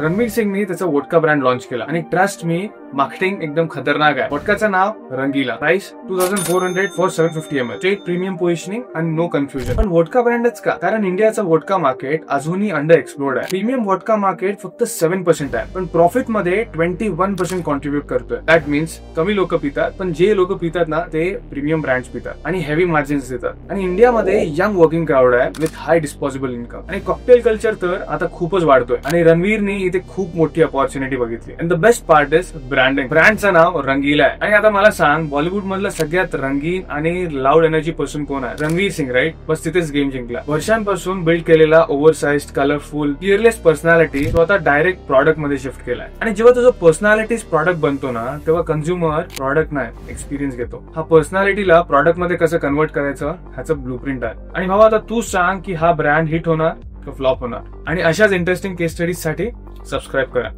रणवीर सिंगनी त्याचा vodka brand launch केला आणि ट्रस्ट मी मार्केटिंग एकदम खतरनाक आहे. वोडकाचं नाव Rangeela, price 2400 for 750 ml, straight premium positioning आणि नो कन्फ्युजन. पण वोडका ब्रँडच का? कारण इंडियाचा वोडका मार्केट अजूनही अंडर एक्सप्लोर्ड आहे. प्रीमियम वोडका मार्केट फक्त 7% आहे, पण प्रॉफिट मध्ये 21% कॉन्ट्रीब्युट करतोय. दॅट मीन्स कमी लोक पितात, पण जे लोक पितात ना ते प्रीमियम ब्रँड्स पितात आणि हेवी मार्जिन्स देतात. आणि इंडियामध्ये यंग वर्किंग क्राऊड आहे विथ हाय डिस्पोजेबल इन्कम. आणि कॉकटेल कल्चर तर आता खूपच वाढतोय आणि रणवीरने इथे खूप मोठी अपॉर्च्युनिटी बघितली. And the best part is branding. ब्रँडचं नाव रंगीला आहे. आणि आता मला सांग, बॉलिवूड मधला सगळ्यात रंगीन आणि लाऊड एनर्जी पर्सन कोण आहे? रणवीर सिंग, राईट? बस तिथेच गेम जिंकला. वर्षांपासून बिल्ड केलेला ओव्हरसाइज्ड, कलरफुल, फिअरलेस पर्सनॅलिटी तो आता डायरेक्ट प्रॉडक्ट मध्ये शिफ्ट केलाय. आणि जेव्हा तुझं पर्सनॅलिटीज प्रॉडक्ट बनतो ना, तेव्हा कंझ्युमर प्रॉडक्ट नाही एक्सपिरियन्स घेतो. हा पर्सनॅलिटीला प्रॉडक्ट मध्ये कसं कन्वर्ट करायचं ह्याचं ब्लूप्रिंट आहे. आणि भावा आता तू सांग की हा ब्रँड हिट होणार का फ्लॉप होणार? आणि अशाच इंटरेस्टिंग केस स्टडीज साठी सबस्क्राईब करा.